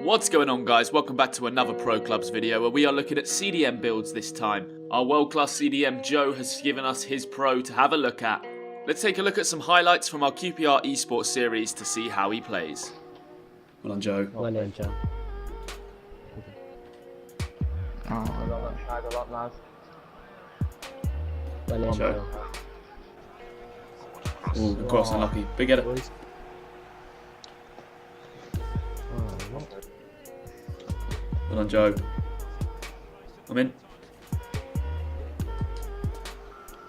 What's going on, guys? Welcome back to another Pro Clubs video where we are looking at CDM builds this time. Our world-class CDM Joe has given us his pro to have a look at. Let's take a look at some highlights from our QPR esports series to see how he plays. Well done, Joe. Well done, Joe. Oh. Tried a lot, lads. Well done, Joe. Joe. Ooh, good cross, unlucky. Big header. Boys. Well done, Joe. I'm in.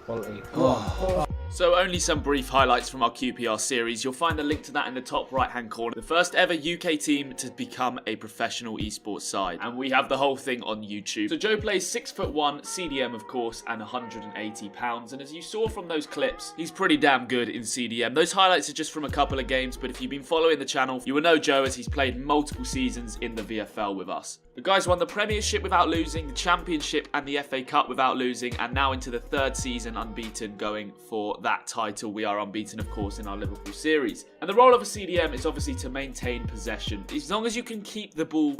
Quality. Oh. So only some brief highlights from our QPR series. You'll find a link to that in the top right hand corner. The first ever UK team to become a professional esports side. And we have the whole thing on YouTube. So Joe plays 6'1", CDM of course, and 180 pounds. And as you saw from those clips, he's pretty damn good in CDM. Those highlights are just from a couple of games, but if you've been following the channel, you will know Joe as he's played multiple seasons in the VFL with us. The guys won the Premiership without losing, the Championship and the FA Cup without losing, and now into the third season unbeaten, going for that title. We are unbeaten, of course, in our Liverpool series. And the role of a CDM is obviously to maintain possession. As long as you can keep the ball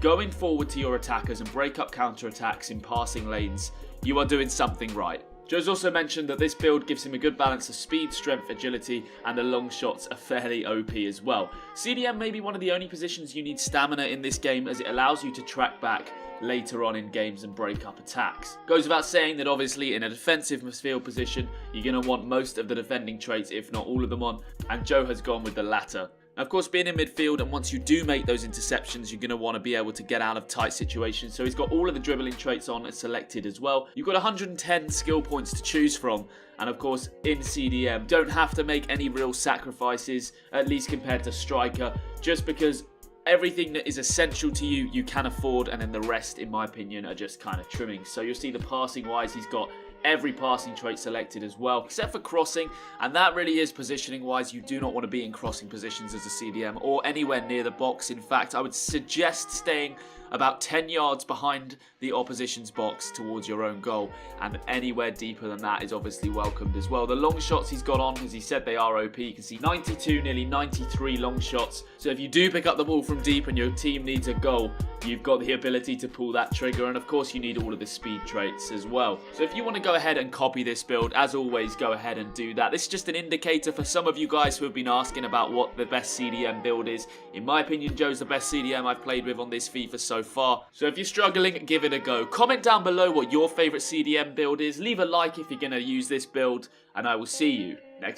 going forward to your attackers and break up counter-attacks in passing lanes, you are doing something right. Joe's also mentioned that this build gives him a good balance of speed, strength, agility, and the long shots are fairly OP as well. CDM may be one of the only positions you need stamina in this game, as it allows you to track back later on in games and break up attacks. Goes without saying that obviously in a defensive midfield position, you're going to want most of the defending traits, if not all of them on, and Joe has gone with the latter. Now, of course, being in midfield, and once you do make those interceptions, you're going to want to be able to get out of tight situations. So he's got all of the dribbling traits on and selected as well. You've got 110 skill points to choose from. And of course, in CDM, don't have to make any real sacrifices, at least compared to striker, just because everything that is essential to you, you can afford, and then the rest, in my opinion, are just kind of trimming. So you'll see the passing wise, he's got every passing trait selected as well, except for crossing, and that really is positioning wise. You do not want to be in crossing positions as a CDM or anywhere near the box. In fact, I would suggest staying about 10 yards behind the opposition's box towards your own goal, and anywhere deeper than that is obviously welcomed as well. The long shots he's got on, as he said, they are OP. You can see 92, nearly 93 long shots. So if you do pick up the ball from deep and your team needs a goal, you've got the ability to pull that trigger, and of course you need all of the speed traits as well. So if you want to go ahead and copy this build, as always, go ahead and do that. This is just an indicator for some of you guys who have been asking about what the best CDM build is. In my opinion, Joe's the best CDM I've played with on this FIFA so far. So if you're struggling, give it a go. Comment down below what your favourite CDM build is. Leave a like if you're going to use this build, and I will see you next time.